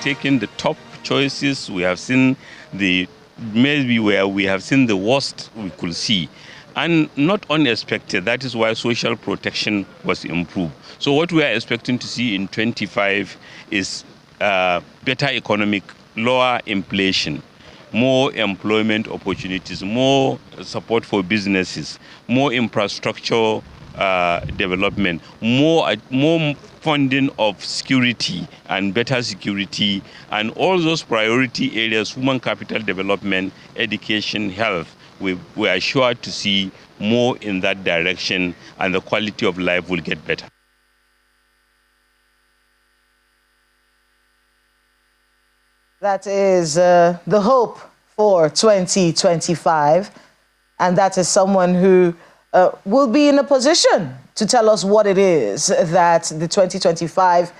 taken the top choices. We have seen maybe where we have seen the worst we could see. And not unexpected, that is why social protection was improved. So what we are expecting to see in 25 is better economic, lower inflation, more employment opportunities, more support for businesses, more infrastructure development, more funding of security and better security, and all those priority areas, human capital development, education, health. We are sure to see more in that direction, and the quality of life will get better. That is the hope for 2025, and that is someone who will be in a position to tell us what it is that the 2025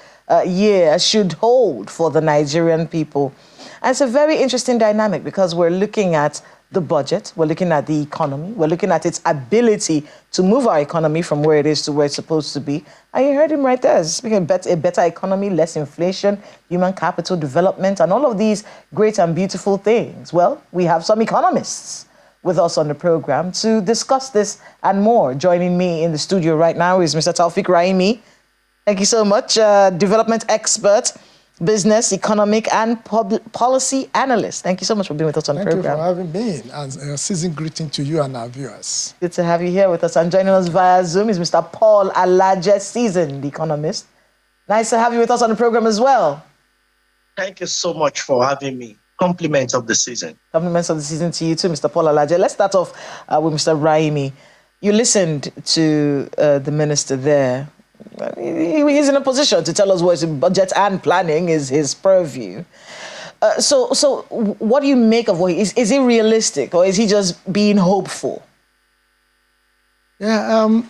year should hold for the Nigerian people. And it's a very interesting dynamic because we're looking at the budget, we're looking at the economy, we're looking at its ability to move our economy from where it is to where it's supposed to be. And you heard him right there, speaking about a better economy, less inflation, human capital development, and all of these great and beautiful things. Well, we have some economists with us on the program to discuss this and more. Joining me in the studio right now is Mr. Taufik Raimi. Thank you so much. Development expert, business, economic, and policy analyst. Thank you so much for being with us on the program. Thank you for having me, and a season greeting to you and our viewers. Good to have you here with us. And joining us via Zoom is Mr. Paul Alaje, seasoned economist. Nice to have you with us on the program as well. Thank you so much for having me. Compliments of the season. Compliments of the season to you too, Mr. Paul Alaje. Let's start off with Mr. Raimi. You listened to the minister there. He's in a position to tell us what his budget and planning is his purview. So what do you make of what is it realistic, or is he just being hopeful? Yeah,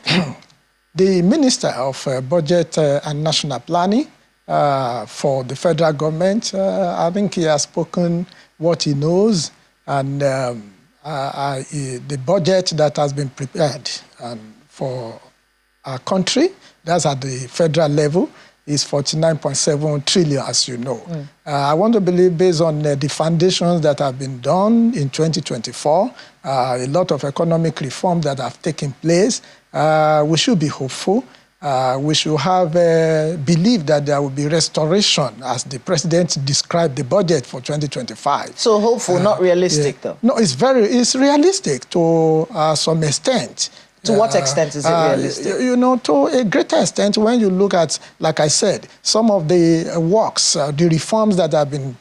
the Minister of Budget and National Planning for the federal government, I think he has spoken what he knows, and the budget that has been prepared for our country, that's at the federal level, is 49.7 trillion, as you know. I want to believe, based on the foundations that have been done in 2024, a lot of economic reforms that have taken place, we should be hopeful. We should have believe that there will be restoration, as the president described the budget for 2025. So hopeful, not realistic, though? No, it's realistic to some extent. To what extent is it realistic? You know, to a greater extent, when you look at, like I said, some of the works, the reforms that have been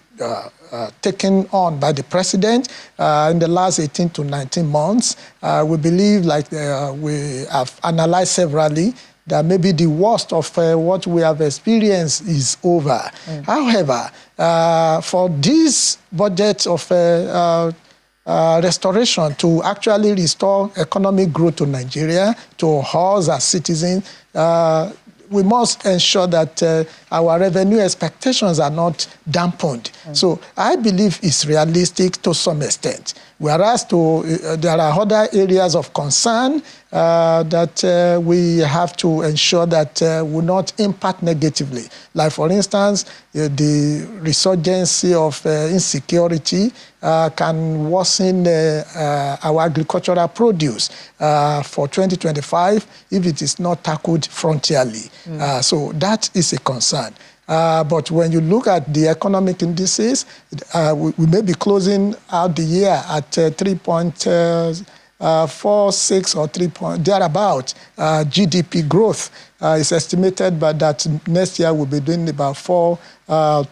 taken on by the president in the last 18 to 19 months, we believe, like we have analyzed severally, that maybe the worst of what we have experienced is over. However, for this budget of restoration to actually restore economic growth to Nigeria, to us as citizens, we must ensure that our revenue expectations are not dampened. So I believe it's realistic to some extent. Whereas there are other areas of concern that we have to ensure that will not impact negatively. Like, for instance, the resurgence of insecurity can worsen our agricultural produce for 2025 if it is not tackled frontally. So that is a concern. But when you look at the economic indices, we may be closing out the year at 3.46 or 3 thereabout. GDP growth is estimated by that next year we'll be doing about 4%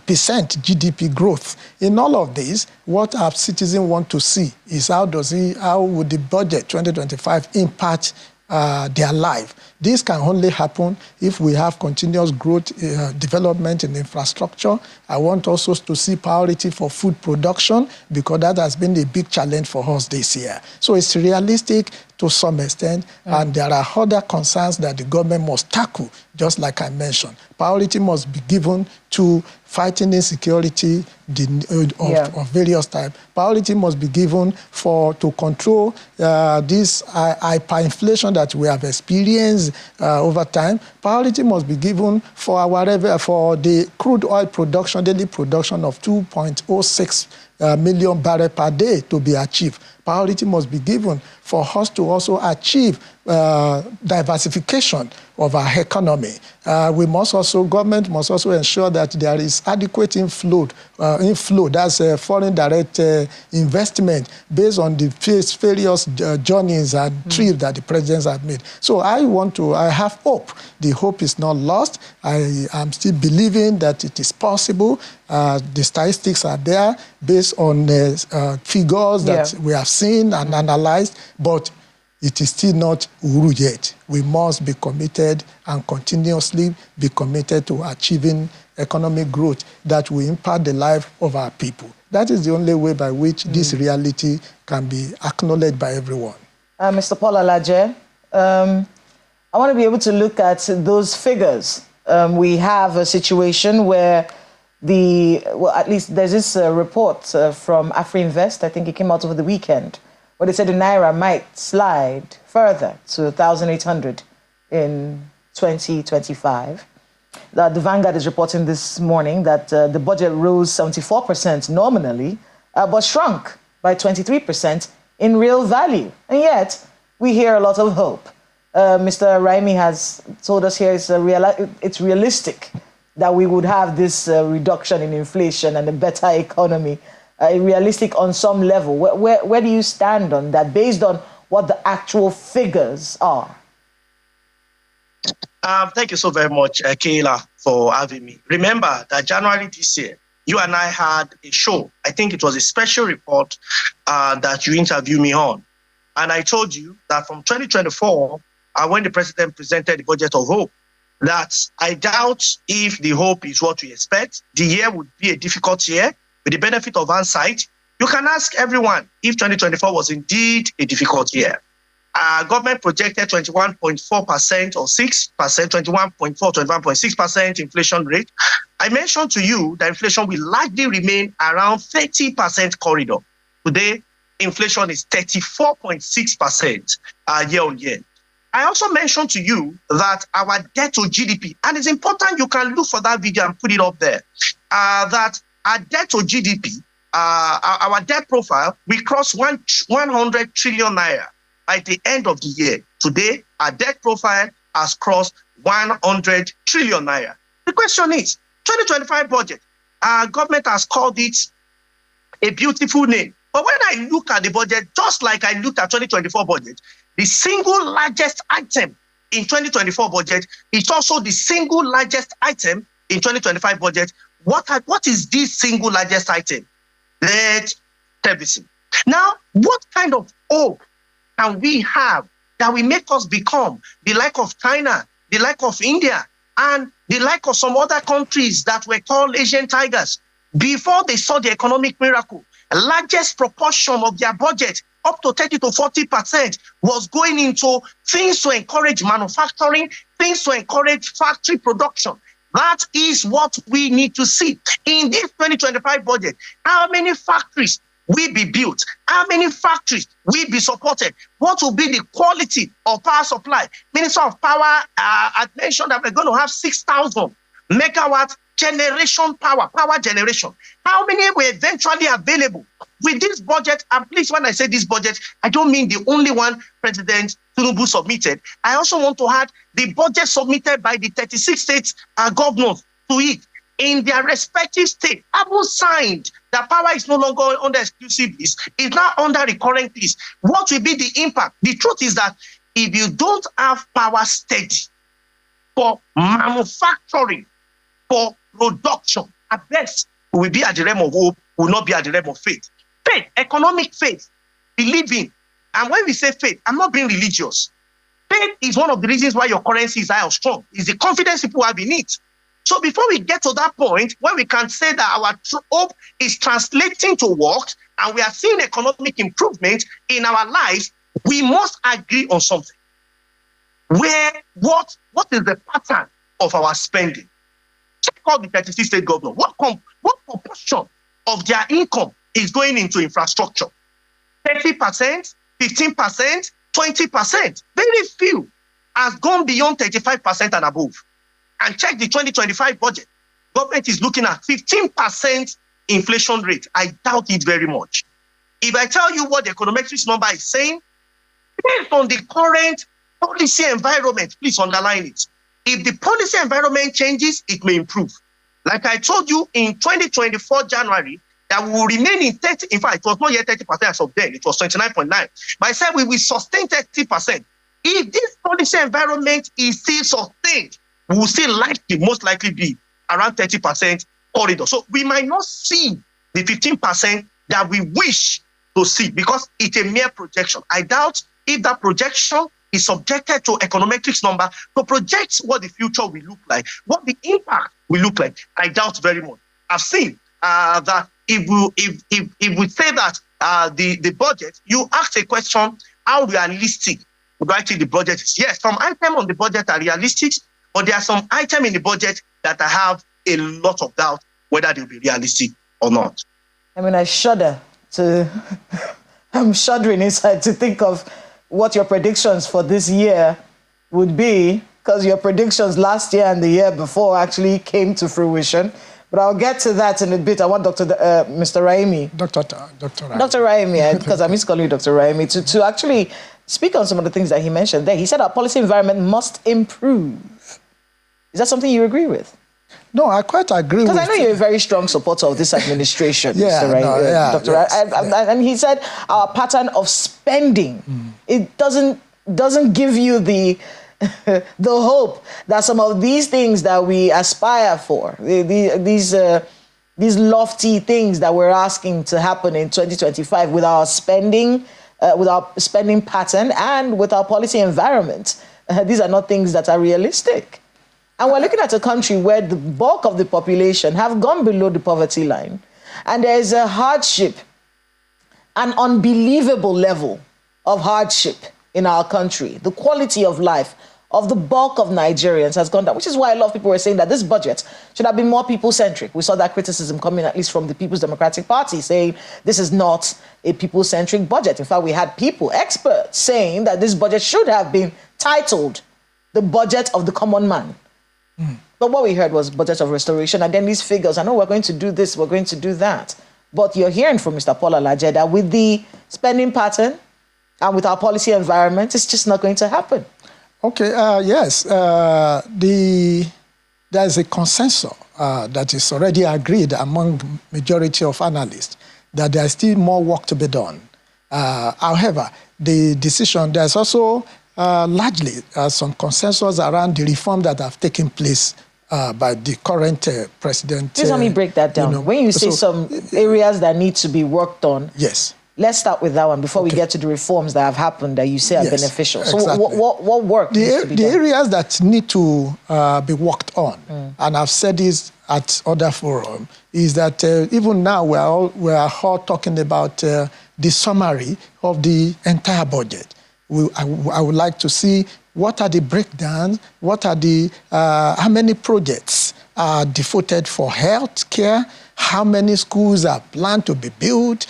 GDP growth. In all of this, what our citizens want to see is how would the budget 2025 impact their life. This can only happen if we have continuous growth, development in infrastructure. I want also to see priority for food production, because that has been a big challenge for us this year. So it's realistic to some extent, and there are other concerns that the government must tackle, just like I mentioned. Priority must be given to fighting insecurity of various types. Priority must be given to control this hyperinflation that we have experienced over time. Priority must be given for the crude oil production, daily production of 2.06 million barrels per day to be achieved. Priority must be given for us to also achieve diversification of our economy. Government must also ensure that there is adequate inflow, that's foreign direct investment based on the various journeys and trips that the presidents have made. So I have hope. The hope is not lost. I am still believing that it is possible. The statistics are there based on figures that we have seen and analyzed, but it is still not Uhuru yet. We must be committed and continuously be committed to achieving economic growth that will impact the life of our people. That is the only way by which this reality can be acknowledged by everyone. Mr. Paul Alaje, I want to be able to look at those figures. We have a situation where at least there's this report from AfriInvest, I think it came out over the weekend, where they said the Naira might slide further to 1,800 in 2025. The Vanguard is reporting this morning that the budget rose 74% nominally, but shrunk by 23% in real value. And yet, we hear a lot of hope. Mr. Raimi has told us here it's realistic that we would have this reduction in inflation and a better economy. Realistic on some level. Where do you stand on that, based on what the actual figures are? Thank you so very much, Kayla, for having me. Remember that January this year, you and I had a show. I think it was a special report that you interviewed me on. And I told you that from 2024, when the president presented the budget of hope, that I doubt if the hope is what we expect. The year would be a difficult year. With the benefit of hindsight, you can ask everyone if 2024 was indeed a difficult year. Government projected 21.4% or 6%, 21.4%, 21.6% inflation rate. I mentioned to you that inflation will likely remain around 30% corridor. Today, inflation is 34.6% year on year. I also mentioned to you that our debt to GDP, and it's important you can look for that video and put it up there, that our debt to GDP, our debt profile, we crossed 100 trillion naira by the end of the year. Today, our debt profile has crossed 100 trillion naira. The question is, 2025 budget, our government has called it a beautiful name. But when I look at the budget, just like I looked at 2024 budget, the single largest item in 2024 budget is also the single largest item in 2025 budget. What is this single largest item? Debt servicing. Now, what kind of hope can we have that will make us become the like of China, the like of India, and the like of some other countries that were called Asian tigers before they saw the economic miracle? The largest proportion of their budget, up to 30 to 40%, was going into things to encourage manufacturing, things to encourage factory production. That is what we need to see. In this 2025 budget, how many factories will be built? How many factories will be supported? What will be the quality of power supply? Minister of Power had mentioned that we're going to have 6,000 megawatt generation power generation. How many were eventually available? With this budget, and please, when I say this budget, I don't mean the only one President Tinubu submitted. I also want to add the budget submitted by the 36 states governors to it in their respective state. Have signed that power is no longer under exclusive list, it's now under recurrent list. What will be the impact? The truth is that if you don't have power steady for manufacturing, for production, at best, we will be at the realm of hope, will not be at the realm of faith. Faith, economic faith, believing. And when we say faith, I'm not being religious. Faith is one of the reasons why your currency is high or strong. It's the confidence people have in it. So before we get to that point, where we can say that our hope is translating to work and we are seeing economic improvement in our lives, We must agree on something. What is the pattern of our spending? Check out the 36 state governors. What proportion of their income is going into infrastructure? 30%, 15%, 20%. Very few has gone beyond 35% and above. And check the 2025 budget. Government is looking at 15% inflation rate. I doubt it very much. If I tell you what the econometrics number is saying, based on the current policy environment, please underline it. If the policy environment changes, it may improve. Like I told you in 2024 January, that we will remain in 30, in fact, it was not yet 30% as of then, it was 29.9. But I said we will sustain 30%. If this policy environment is still sustained, we will still most likely be around 30% corridor. So we might not see the 15% that we wish to see because it's a mere projection. I doubt if that projection is subjected to econometrics number to project what the future will look like, what the impact will look like. I doubt very much. I've seen that if we say that the budget, you ask a question, how realistic would I think the budget is? Yes, some items on the budget are realistic, but there are some items in the budget that I have a lot of doubt whether they'll be realistic or not. I mean, I shudder I'm shuddering inside to think of what your predictions for this year would be, because your predictions last year and the year before actually came to fruition. But I'll get to that in a bit. I want Mr. Raimi. Dr. Raimi. Dr. Raimi, because I'm calling you Dr. Raimi, to actually speak on some of the things that he mentioned there. He said our policy environment must improve. Is that something you agree with? No, I quite agree with. Because I know you're a very strong supporter of this administration, yeah, Mr. Raimi, no, yeah, Dr. yes, Raimi. And he said our pattern of spending, it doesn't give you the hope that some of these things that we aspire for, these lofty things that we're asking to happen in 2025 with our spending pattern and with our policy environment, these are not things that are realistic. And we're looking at a country where the bulk of the population have gone below the poverty line. And there is a hardship, an unbelievable level of hardship in our country. The quality of life of the bulk of Nigerians has gone down, which is why a lot of people were saying that this budget should have been more people-centric. We saw that criticism coming at least from the People's Democratic Party, saying this is not a people-centric budget. In fact, we had experts saying that this budget should have been titled the budget of the common man. But what we heard was budget of restoration, and then these figures, I know we're going to do this, we're going to do that. But you're hearing from Mr. Paul Alaje that with the spending pattern and with our policy environment, it's just not going to happen. Okay, yes. There's a consensus that is already agreed among majority of analysts that there's still more work to be done. However, the decision, there's also largely some consensus around the reform that have taken place by the current president. Please let me break that down. When you say some areas that need to be worked on, yes. Let's start with that one before we get to the reforms that have happened that you say are beneficial. So exactly. what work needs to be done? The areas that need to be worked on, and I've said this at other forums, is that even now we are all talking about the summary of the entire budget. I would like to see what are the breakdowns, what are the how many projects are devoted for health care, how many schools are planned to be built,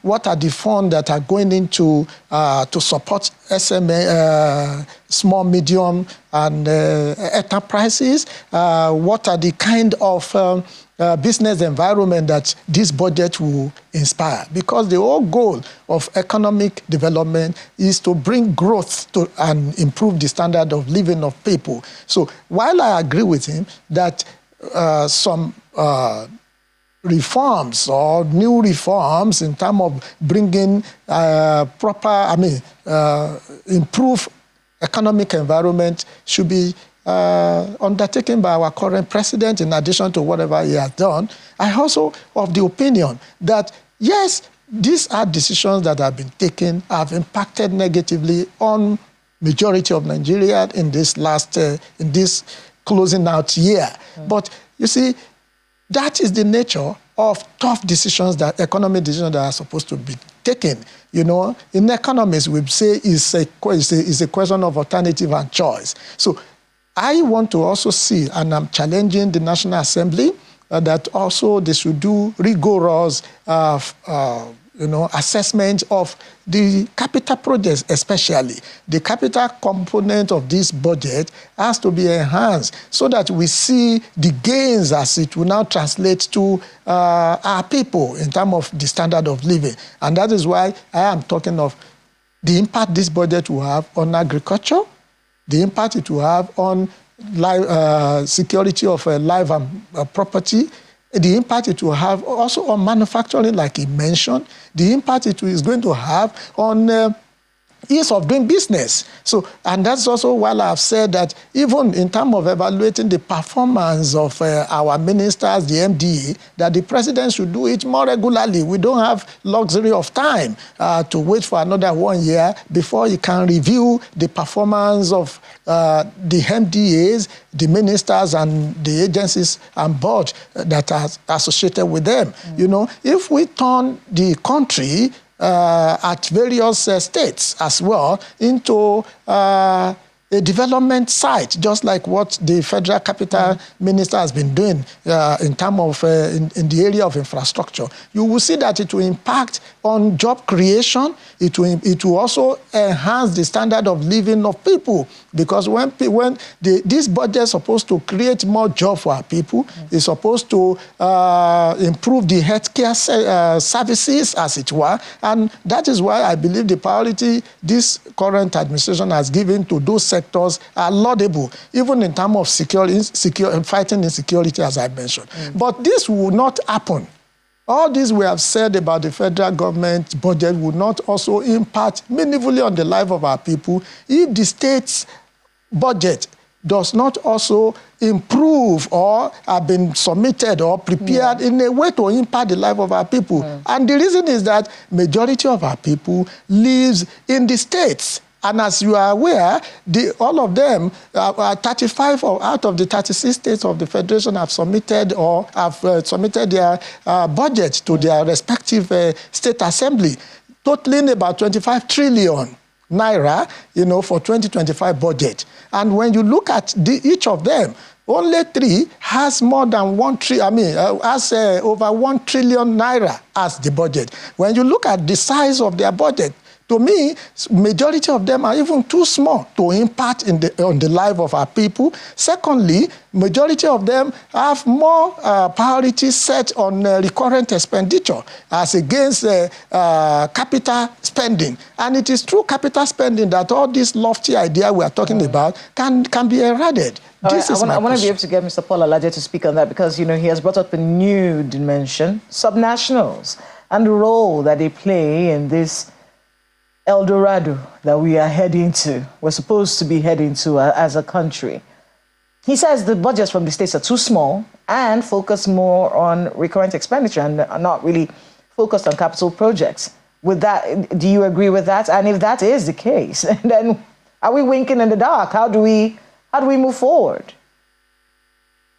what are the funds that are going into to support SME, small, medium, and enterprises, what are the kind of business environment that this budget will inspire. Because the whole goal of economic development is to bring growth to and improve the standard of living of people. So while I agree with him that some reforms or new reforms in terms of bringing improve economic environment should be undertaken by our current president in addition to whatever he has done, I also of the opinion that, yes, these are decisions that have been taken, have impacted negatively on majority of Nigeria in this closing out year. But you see, that is the nature of tough decisions, that economic decisions that are supposed to be taken. You know, in economics, we say is a question of alternative and choice. So I want to also see, and I'm challenging the National Assembly, that also they should do rigorous assessment of the capital projects, especially. The capital component of this budget has to be enhanced so that we see the gains as it will now translate to our people in terms of the standard of living. And that is why I am talking of the impact this budget will have on agriculture, the impact it will have on security of life and property, the impact it will have also on manufacturing, like he mentioned, the impact it is going to have on ease of doing business. So, and that's also why I've said that even in terms of evaluating the performance of our ministers, the MDA, that the president should do it more regularly. We don't have luxury of time to wait for another 1 year before you can review the performance of the MDAs, the ministers, and the agencies and board that are associated with them. You know, if we turn the country at various states as well into a development site, just like what the federal capital minister has been doing in terms of in the area of infrastructure, you will see that it will impact on job creation. It will also enhance the standard of living of people, because when this budget is supposed to create more jobs for our people, it's supposed to improve the healthcare services, as it were, and that is why I believe the priority this current administration has given to those sectors are laudable, even in terms of fighting insecurity, as I mentioned. But this will not happen. All this we have said about the federal government budget would not also impact meaningfully on the life of our people if the state's budget does not also improve or have been submitted or prepared in a way to impact the life of our people. And the reason is that majority of our people lives in the states. And as you are aware, all of them, 35 out of the 36 states of the Federation have submitted or have submitted their budget to their respective state assembly, totaling about 25 trillion naira, for 2025 budget. And when you look at each of them, only 3 has more than 1 trillion, has over 1 trillion naira as the budget. When you look at the size of their budget, to me, majority of them are even too small to impact on the life of our people. Secondly, majority of them have more priorities set on recurrent expenditure as against capital spending. And it is through capital spending that all this lofty idea we are talking about can be eroded. I want to be able to get Mr. Paul Alaje to speak on that, because, he has brought up a new dimension, subnationals, and the role that they play in this El Dorado that we are heading to, we're supposed to be heading to as a country. He says the budgets from the states are too small and focus more on recurrent expenditure and are not really focused on capital projects. With that, do you agree with that? And if that is the case, then are we winking in the dark? How do we move forward?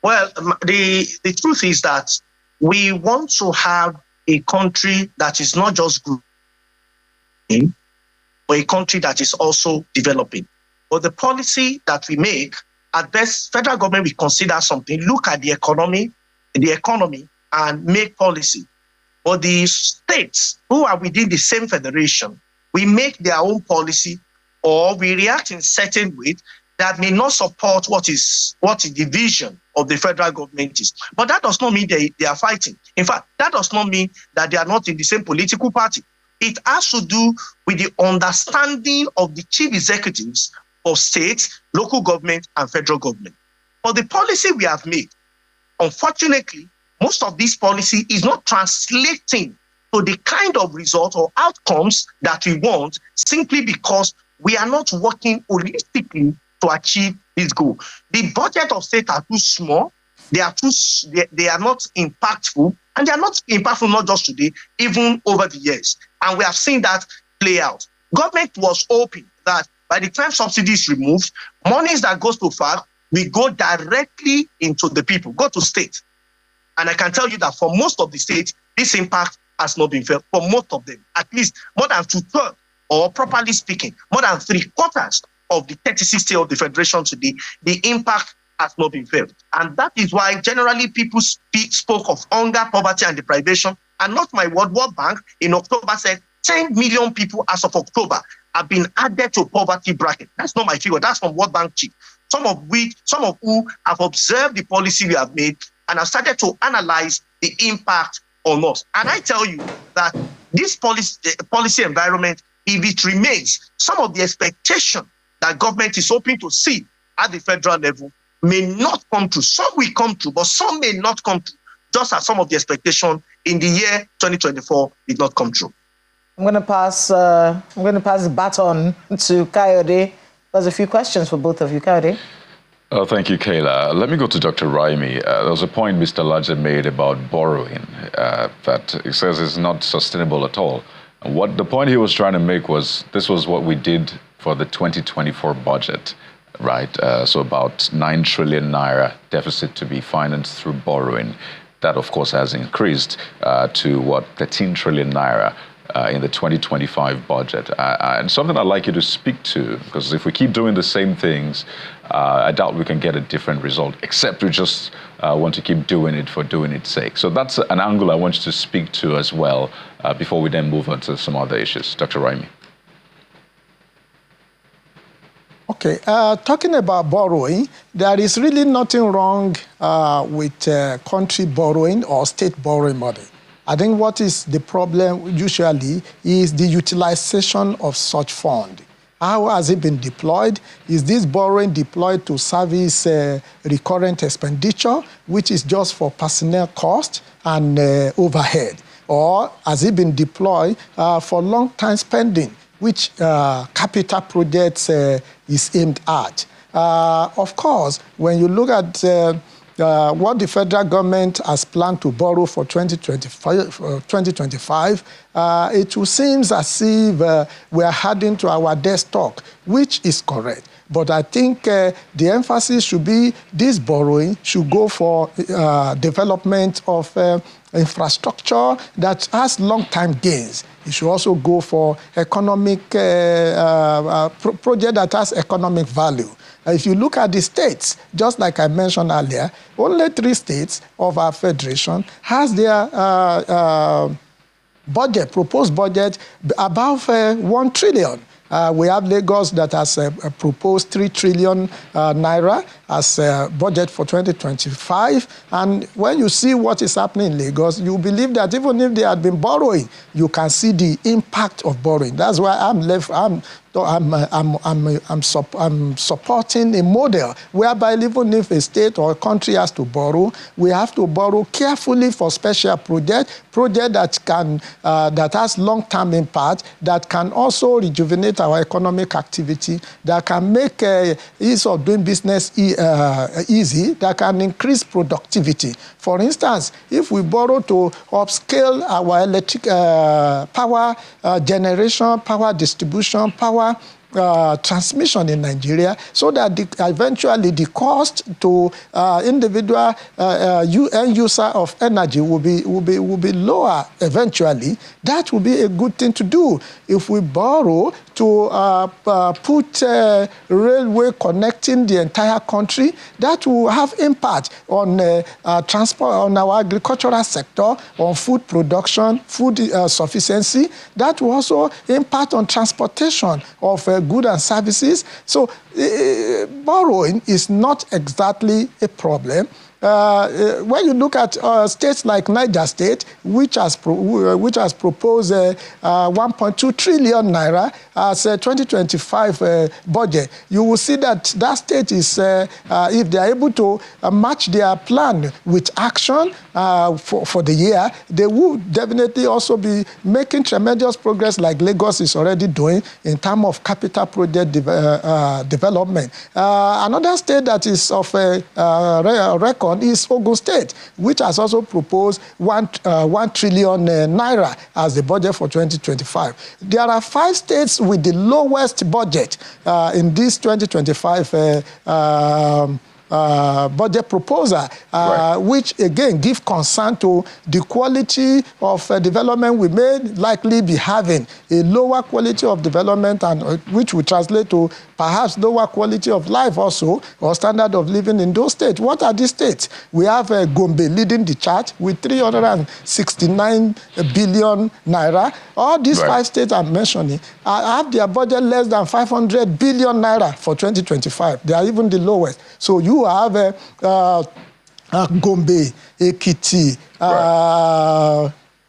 Well, the truth is that we want to have a country that is not just growing, but a country that is also developing. But the policy that we make, at best, federal government will consider something, look at the economy, and make policy. But the states who are within the same federation, we make their own policy, or we react in certain ways that may not support what is the vision of the federal government is. But that does not mean they are fighting. In fact, that does not mean that they are not in the same political party. It has to do with the understanding of the chief executives of states, local government, and federal government. But the policy we have made, unfortunately, most of this policy is not translating to the kind of result or outcomes that we want, simply because we are not working holistically to achieve this goal. The budget of states are too small, they are not impactful, and they are not impactful not just today, even over the years. And we have seen that play out. Government was hoping that by the time subsidies removed, monies that goes to FARC will go directly into the people, go to state. And I can tell you that for most of the states, this impact has not been felt. For most of them, at least more than 2/3, or properly speaking, more than 3/4 of the 36 states of the Federation today, the impact has not been felt. And that is why generally people spoke of hunger, poverty, and deprivation. And not my word, World Bank in October said 10 million people as of October have been added to poverty bracket. That's not my figure, that's from World Bank chief. Some of who have observed the policy we have made and have started to analyze the impact on us. And I tell you that this policy environment, if it remains, some of the expectation that government is hoping to see at the federal level may not come true. Some will come true, but some may not come true, just as some of the expectation in the year 2024 did not come true. I'm going to pass the baton to Kayode. There's a few questions for both of you. Kayode. Thank you, Kayla. Let me go to Dr. Raimi. There was a point Mr. Laje made about borrowing, that he says is not sustainable at all. And what the point he was trying to make was this was what we did for the 2024 budget, right? So about 9 trillion naira deficit to be financed through borrowing. That, of course, has increased to 13 trillion naira in the 2025 budget. And something I'd like you to speak to, because if we keep doing the same things, I doubt we can get a different result, except we just want to keep doing it for doing its sake. So that's an angle I want you to speak to as well before we then move on to some other issues. Dr. Raimi. Okay, talking about borrowing, there is really nothing wrong with country borrowing or state borrowing money. I think what is the problem usually is the utilization of such fund. How has it been deployed? Is this borrowing deployed to service recurrent expenditure, which is just for personnel cost and overhead? Or has it been deployed for long-time spending, which capital projects is aimed at? Of course, when you look at what the federal government has planned to borrow for 2025, it will seem as if we are heading to our debt stock, which is correct. But I think the emphasis should be this borrowing should go for development of infrastructure that has long-term gains. It should also go for economic project that has economic value. If you look at the states, just like I mentioned earlier, only 3 states of our federation has their proposed budget above 1 trillion. We have Lagos that has proposed 3 trillion naira as a budget for 2025. And when you see what is happening in Lagos, you believe that even if they had been borrowing, you can see the impact of borrowing. That's why I'm supporting a model whereby even if a state or a country has to borrow, we have to borrow carefully for special project that can that has long-term impact, that can also rejuvenate our economic activity, that can make ease of doing business easy, that can increase productivity. For instance, if we borrow to upscale our electric power generation, power distribution, power transmission in Nigeria, so that eventually the cost to individual end user of energy will be lower eventually. That will be a good thing to do. If we borrow to put railway connecting the entire country, that will have impact on transport, on our agricultural sector, on food production, food sufficiency. That will also impact on transportation of goods and services. So borrowing is not exactly a problem. When you look at states like Niger State, which has proposed 1.2 trillion naira as a 2025 budget, you will see that state is, if they are able to match their plan with action for the year, they will definitely also be making tremendous progress like Lagos is already doing in terms of capital project development. Another state that is of record is Ogun State, which has also proposed 1 trillion naira as the budget for 2025. There are 5 states with the lowest budget in this 2025 budget proposal, which again give concern to the quality of development we may likely be having, a lower quality of development, and which will translate to perhaps lower quality of life also, or standard of living in those states. What are these states? We have Gombe leading the chart with 369 billion naira. All these 5 states I'm mentioning have their budget less than 500 billion naira for 2025. They are even the lowest. So you have Gombe, Ekiti,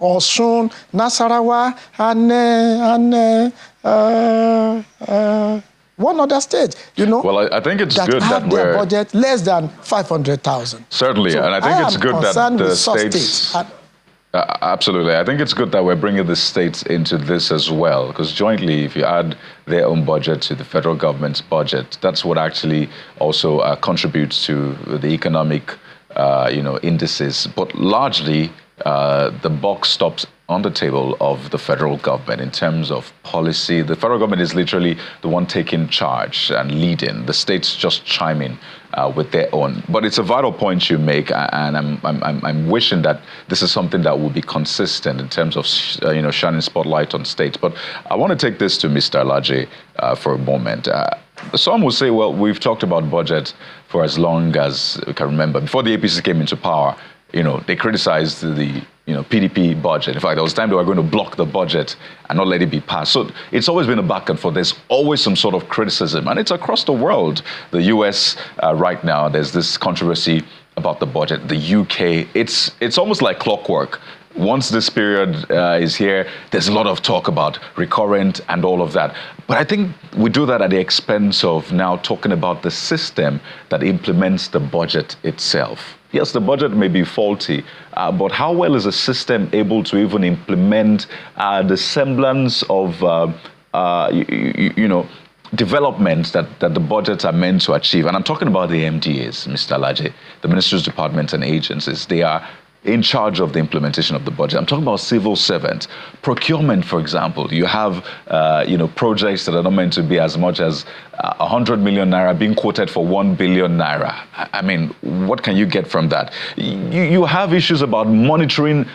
Osun, Nasarawa, and one other state, you know. Well, I think it's that good have that their we're budget less than 500,000. Certainly, So and I think it's good that the states. Absolutely. I think it's good that we're bringing the states into this as well, because jointly, if you add their own budget to the federal government's budget, that's what actually also contributes to the economic, indices. But largely, the buck stops on the table of the federal government in terms of policy. The federal government is literally the one taking charge and leading. The states just chime in with their own. But it's a vital point you make, and I'm wishing that this is something that will be consistent in terms of shining spotlight on states. But I want to take this to Mr. Alaje for a moment. Some will say, well, we've talked about budget for as long as we can remember. Before the APC came into power, they criticized the PDP budget. In fact, there was a time they were going to block the budget and not let it be passed. So it's always been a back and forth. There's always some sort of criticism, and it's across the world. The US right now, there's this controversy about the budget. The UK, it's almost like clockwork. Once this period is here, there's a lot of talk about recurrent and all of that. But I think we do that at the expense of now talking about the system that implements the budget itself. Yes, the budget may be faulty, but how well is a system able to even implement the semblance of, developments that the budgets are meant to achieve? And I'm talking about the MDAs, Mr. Alaje, the ministries, departments, and agencies. They are in charge of the implementation of the budget. I'm talking about civil servants. Procurement, for example, you have projects that are not meant to be as much as 100 million naira being quoted for 1 billion naira. I mean, what can you get from that? You have issues about monitoring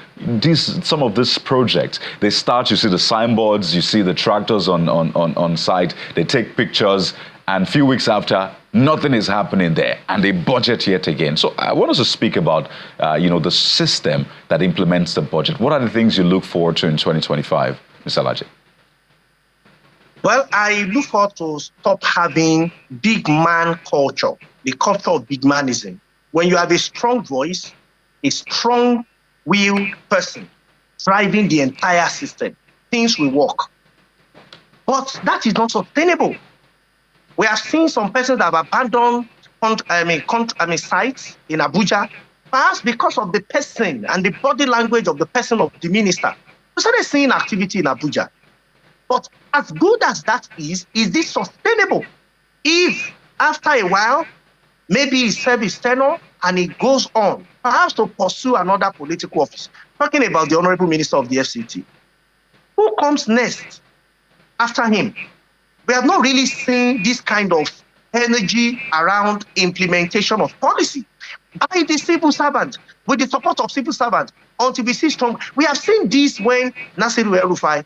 some of these projects. They start, you see the signboards, you see the tractors on site, they take pictures, and a few weeks after, nothing is happening there, and they budget yet again. So I want us to speak about, the system that implements the budget. What are the things you look forward to in 2025, Mr. Alaje? Well, I look forward to stop having big man culture, the culture of big manism. When you have a strong voice, a strong-willed person driving the entire system, things will work. But that is not sustainable. We have seen some persons that have abandoned sites in Abuja, perhaps because of the person and the body language of the person of the minister. We started seeing activity in Abuja. But as good as that is this sustainable? If after a while, maybe he serves his tenure and he goes on, perhaps to pursue another political office, talking about the Honorable Minister of the FCT, who comes next after him? We have not really seen this kind of energy around implementation of policy by the civil servant, with the support of civil servants, until we see strong. We have seen this when Nasiru El-Rufai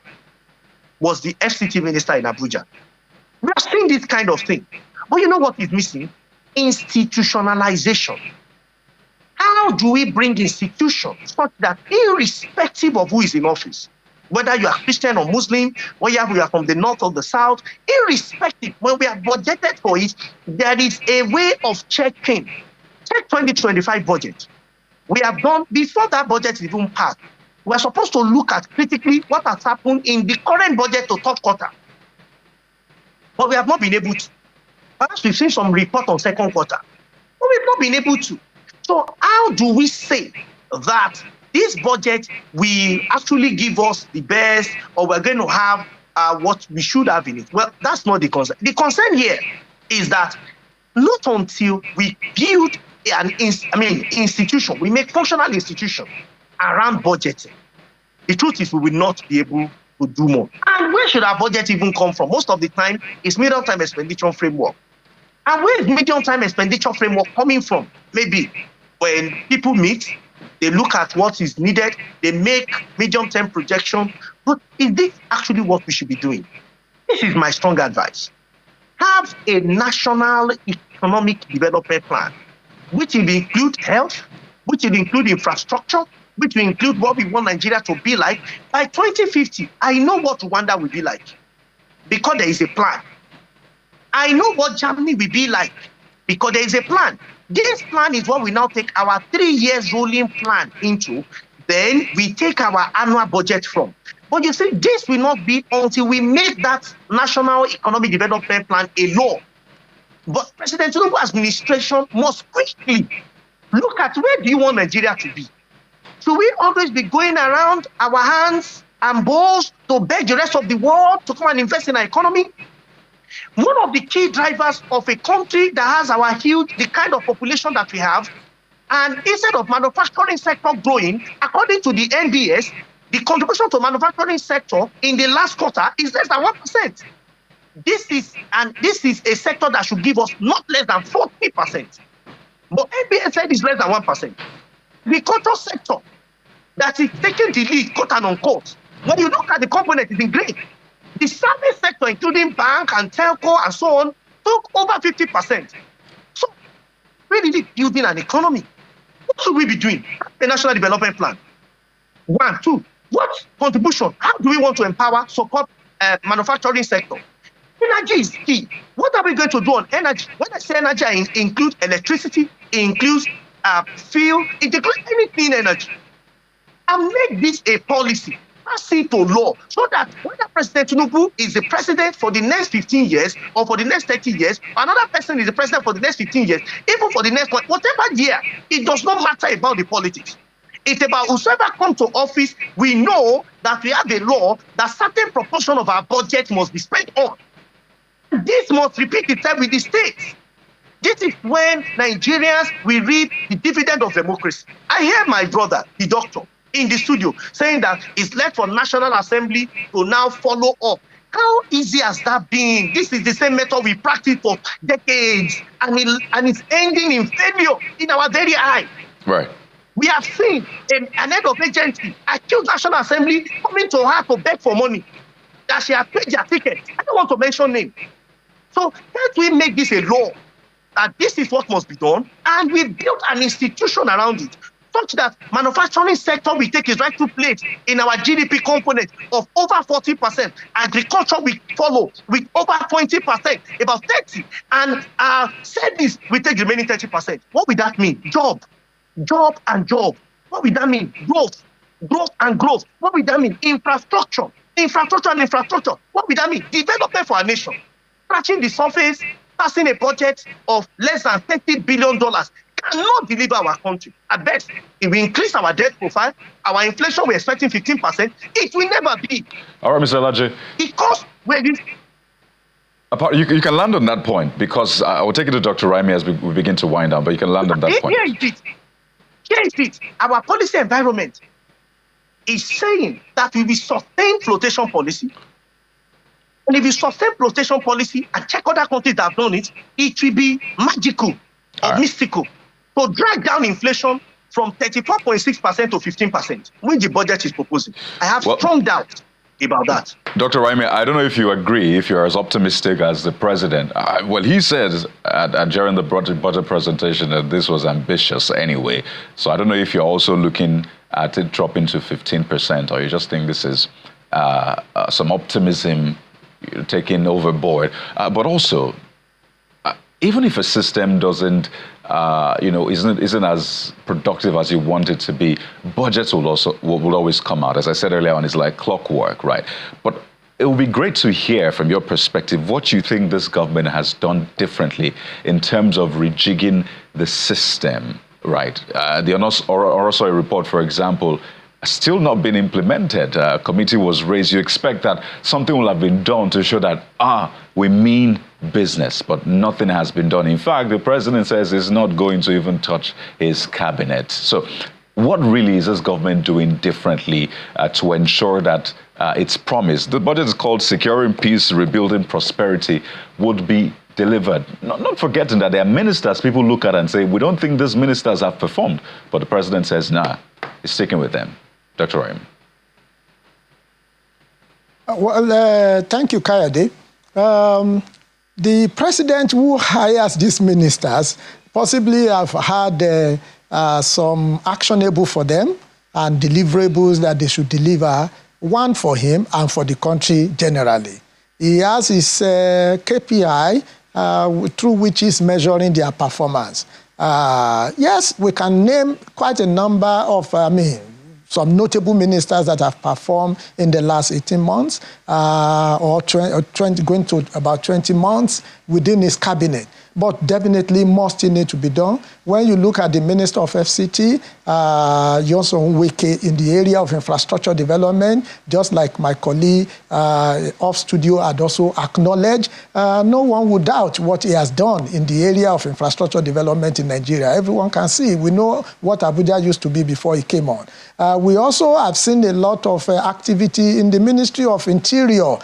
was the FCT minister in Abuja. We have seen this kind of thing. But you know what is missing? Institutionalization. How do we bring institutions such that irrespective of who is in office, whether you are Christian or Muslim, whether you are from the north or the south, irrespective, when we have budgeted for it, there is a way of checking. Check 2025 budget. We have done, before that budget is even passed, we are supposed to look at critically what has happened in the current budget to third quarter. But we have not been able to. Perhaps we've seen some report on second quarter, but we've not been able to. So how do we say that this budget will actually give us the best, or we're going to have what we should have in it? Well, that's not the concern. The concern here is that not until we build an institution, we make functional institution around budgeting, the truth is we will not be able to do more. And where should our budget even come from? Most of the time, it's middle-term expenditure framework. And where is medium-term expenditure framework coming from? Maybe when people meet, they look at what is needed, they make medium-term projection. But is this actually what we should be doing? This is my strong advice. Have a national economic development plan, which will include health, which will include infrastructure, which will include what we want Nigeria to be like. By 2050, I know what Rwanda will be like because there is a plan. I know what Germany will be like because there is a plan. This plan is what we now take our 3 years rolling plan into. Then we take our annual budget from. But you see, this will not be until we make that national economic development plan a law. But President Tinubu's administration must quickly look at where do you want Nigeria to be. Should we always be going around our hands and balls to beg the rest of the world to come and invest in our economy? One of the key drivers of a country that has the kind of population that we have, and instead of manufacturing sector growing, according to the NBS, the contribution to manufacturing sector in the last quarter is less than 1%. This is a sector that should give us not less than 40%. But NBS said it's less than 1%. The cultural sector that is taking the lead, quote and unquote, when you look at the component, it's in green. The service sector, including bank and telco and so on, took over 50%. So, really building an economy. What should we be doing? The National Development Plan. 1, 2. What contribution? How do we want to empower, support manufacturing sector? Energy is key. What are we going to do on energy? When I say energy, I include electricity, it includes fuel, it includes any clean energy. And make this a policy. Pass it to law so that whether President Tinubu is the president for the next 15 years or for the next 30 years, another person is the president for the next 15 years, even for the next whatever year, it does not matter about the politics. It's about whoever comes to office, we know that we have a law that certain proportion of our budget must be spent on. This must repeat itself with the states. This is when Nigerians will reap the dividend of democracy. I hear my brother, the doctor, in the studio saying that it's left for National Assembly to now follow up. How easy has that been? This is the same method we practiced for decades, and it's ending in failure in our very eye. Right. We have seen an head of agency accuse National Assembly coming to her to beg for money, that she has paid their ticket. I don't want to mention name. So can't we make this a law that this is what must be done, and we build an institution around it, such that manufacturing sector will take its rightful place in our GDP component of over 40%. Agriculture will follow with over 20%, about 30%. And service will take the remaining 30%. What will that mean? Job and job. What will that mean? Growth and growth. What will that mean? Infrastructure and infrastructure. What will that mean? Development for our nation. Scratching the surface, passing a budget of less than $30 billion cannot deliver our country. At best, if we increase our debt profile, our inflation, we're expecting 15%, it will never be. All right, Mr. Laje. Because you can land on that point, because I will take it to Dr. Raimi as we begin to wind down, but you can land on that point. Here is it. Our policy environment is saying that we will sustain flotation policy. And if you sustain flotation policy and check other countries that have done it, it will be magical or mystical to drag down inflation from 34.6% to 15%, which the budget is proposing. I have strong doubts about that. Dr. Raimi, I don't know if you agree, if you're as optimistic as the president. Well, he said during the budget presentation that this was ambitious anyway. So I don't know if you're also looking at it dropping to 15%, or you just think this is some optimism taken overboard. But also, even if a system doesn't, isn't as productive as you want it to be, budgets will always come out. As I said earlier on, it's like clockwork, right? But it would be great to hear from your perspective what you think this government has done differently in terms of rejigging the system, right? The Orosoi report, for example, still not been implemented. A committee was raised. You expect that something will have been done to show that, we mean business, but nothing has been done. In fact, the president says he's not going to even touch his cabinet. So what really is this government doing differently to ensure that its promise, the budget is called Securing Peace, Rebuilding Prosperity, would be delivered. Not forgetting that there are ministers people look at and say, we don't think these ministers have performed. But the president says, nah, he's sticking with them. Dr. Rahim. Thank you, Kayode. The president who hires these ministers possibly have had some actionable for them and deliverables that they should deliver, one for him and for the country generally. He has his KPI through which he's measuring their performance. Yes, we can name quite a number of, some notable ministers that have performed in the last 18 months or 20, going to about 20 months within his cabinet. But definitely more still need to be done. When you look at the Minister of FCT, Johnson Wike, in the area of infrastructure development, just like my colleague off studio had also acknowledged, no one would doubt what he has done in the area of infrastructure development in Nigeria. Everyone can see. We know what Abuja used to be before he came on. We also have seen a lot of activity in the Ministry of Interior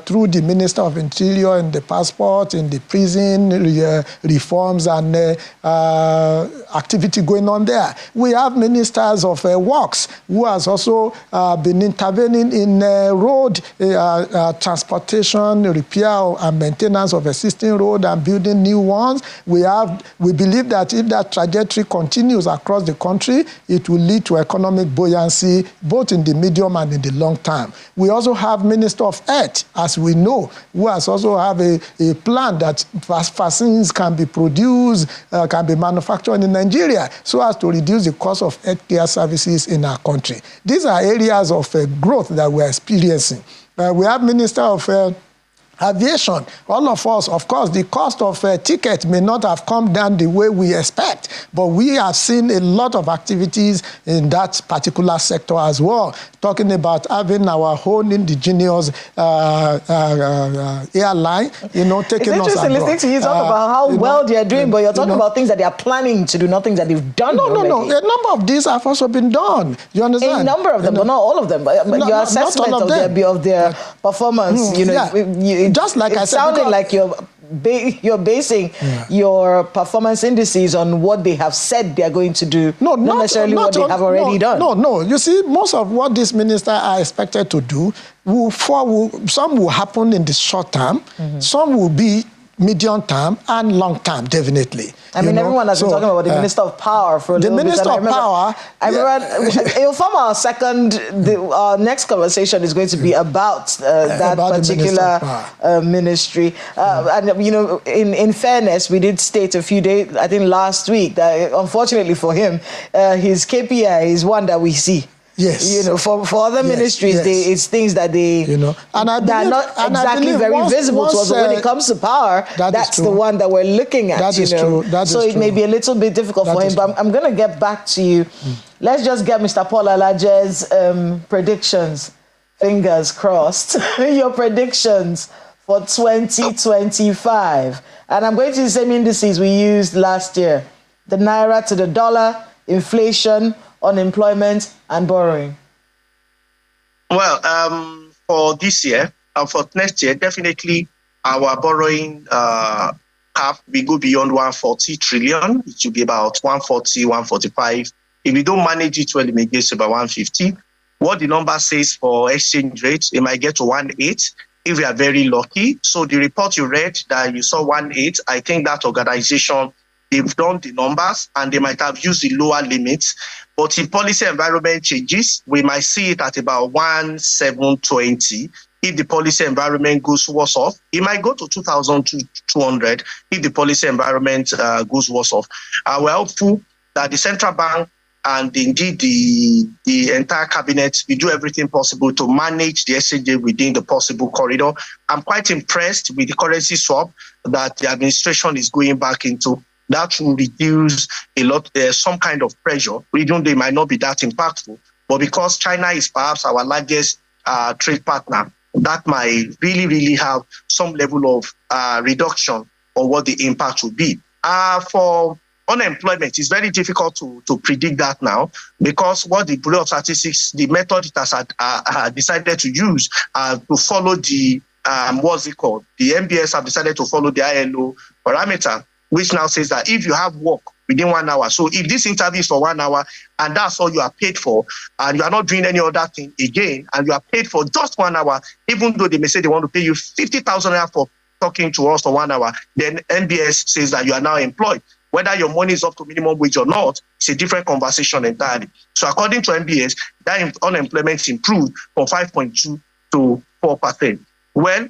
through the Minister of Interior in the passport, in the prison reforms and activity going on there. We have ministers of works who has also been intervening in road transportation, repair and maintenance of existing road and building new ones. We believe that if that trajectory continues across the country, it will lead to economic buoyancy both in the medium and in the long term. We also have Minister of Health, as we know, who has also have a plan that vaccines can be produced, can be manufactured in Nigeria so as to reduce the cost of healthcare services in our country. These are areas of growth that we're experiencing. We have Minister of Aviation. All of us, of course, the cost of tickets may not have come down the way we expect, but we have seen a lot of activities in that particular sector as well. Talking about having our own indigenous airline, taking us abroad. It's interesting listening to you talk about how well they're doing, but you're talking about things that they are planning to do, not things that they've done already. No. A number of these have also been done. You understand? A number of them, but not all of them. But your assessment of their performance, just like I said, sounding like you're basing your performance indices on what they have said they're going to do, not necessarily what they have already done. No. You see, most of what these ministers are expected to do, some will happen in the short term, some will be medium term and long term, definitely. Everyone has been talking about the Minister of Power for a little bit. The Minister of Power. It'll form our our next conversation is going to be about that particular ministry. And in fairness, we did state a few days, I think last week, that unfortunately for him, his KPI is one that we see. Yes. For other ministries, it's things that they and I believe, that are not exactly very visible to us. But when it comes to power, that's the one that we're looking at. That is true. So it may be a little bit difficult for him. But I'm going to get back to you. Let's just get Mr. Paul Alaje's predictions. Fingers crossed. Your predictions for 2025. And I'm going to the same indices we used last year. The Naira to the dollar, inflation, unemployment and borrowing. Well, for this year and for next year, definitely our borrowing cap will go beyond 140 trillion. It will be about 140, 145. If we don't manage it well, it may get to about 150. What the number says for exchange rates, it might get to 1.8 if we are very lucky. So the report you read that you saw 1.8, I think that organization, they've done the numbers and they might have used the lower limits. But if policy environment changes, we might see it at about 1,720. If the policy environment goes worse off, it might go to 2,200 if the policy environment goes worse off. We're hopeful that the central bank and indeed the entire cabinet will do everything possible to manage the exchange rate within the possible corridor. I'm quite impressed with the currency swap that the administration is going back into. That will reduce a lot, some kind of pressure, even though it might not be that impactful. But because China is perhaps our largest trade partner, that might really, really have some level of reduction on what the impact will be. For unemployment, it's very difficult to predict that now because what the Bureau of Statistics, the method it has decided to use to follow the what's it called? The MBS have decided to follow the ILO parameter, which now says that if you have work within 1 hour, so if this interview is for 1 hour and that's all you are paid for, and you are not doing any other thing again, and you are paid for just 1 hour, even though they may say they want to pay you 50,000 naira for talking to us for 1 hour, then MBS says that you are now employed. Whether your money is up to minimum wage or not, it's a different conversation entirely. So according to MBS, that unemployment improved from 5.2 to 4%. Well,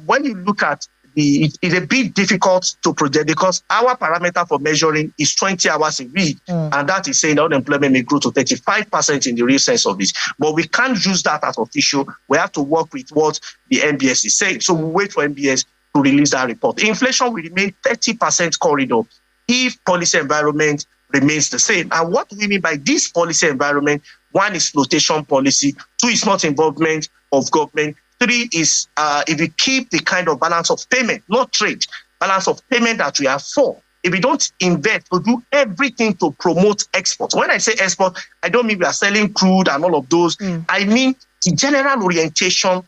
when you look at it's a bit difficult to project because our parameter for measuring is 20 hours a week, and that is saying unemployment may grow to 35% in the real sense of this. But we can't use that as official. We have to work with what the MBS is saying. So we'll wait for MBS to release that report. Inflation will remain 30% corridor if policy environment remains the same. And what do we mean by this policy environment? 1 is flotation policy, 2 is not involvement of government, 3 is if we keep the kind of balance of payment, not trade, balance of payment that we have for. If we don't invest to do everything to promote export. When I say export, I don't mean we are selling crude and all of those. I mean the general orientation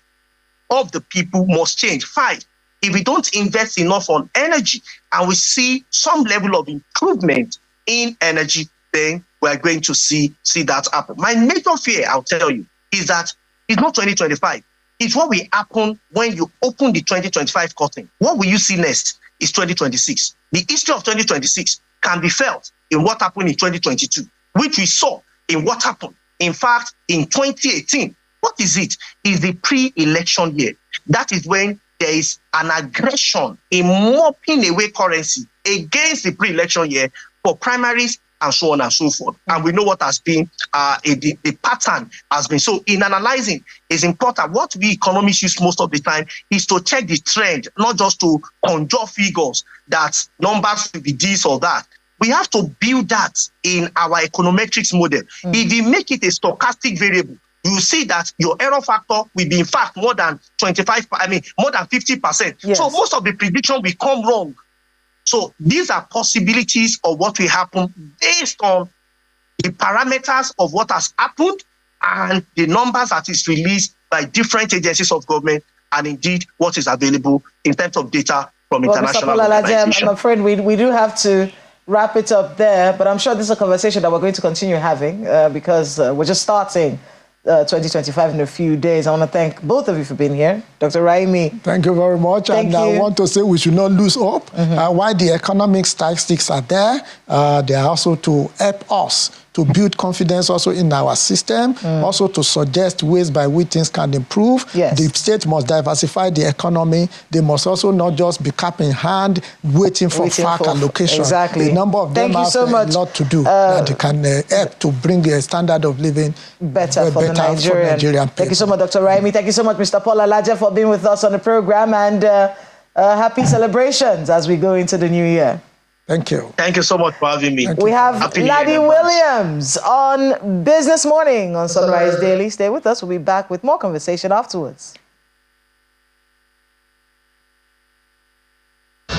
of the people must change. 5, if we don't invest enough on energy and we see some level of improvement in energy, then we are going to see that happen. My major fear, I'll tell you, is that it's not 2025. It's what will happen when you open the 2025 curtain. What will you see next is 2026. The history of 2026 can be felt in what happened in 2022, which we saw in what happened, in fact, in 2018. What is it? It's the pre-election year. That is when there is an aggression in mopping away currency against the pre-election year for primaries and so on and so forth. And we know what has been the pattern has been. So in analyzing, it's important. What we economists use most of the time is to check the trend, not just to conjure figures that numbers will be this or that. We have to build that in our econometrics model. If you make it a stochastic variable, you see that your error factor will be in fact more than 50%. Yes. So most of the prediction will come wrong. So these are possibilities of what will happen based on the parameters of what has happened and the numbers that is released by different agencies of government and indeed what is available in terms of data from international organizations. I'm afraid we do have to wrap it up there, but I'm sure this is a conversation that we're going to continue having because we're just starting 2025 in a few days. I want to thank both of you for being here. Dr. Raimi. Thank you very much. Thank you. I want to say we should not lose hope. While the economic statistics are there, they are also to help us to build confidence also in our system, also to suggest ways by which things can improve. Yes. The state must diversify the economy. They must also not just be cap in hand, waiting for FAC allocation. Exactly. A number of them have a lot to do that they can help to bring a standard of living better for the Nigerian people. Thank you so much, Dr. Raimi. Thank you so much, Mr. Paul Alaja, for being with us on the program, and happy celebrations as we go into the new year. Thank you. Thank you so much for having me. We have Laddie Williams on Business Morning on Sunrise Daily. Stay with us. We'll be back with more conversation afterwards.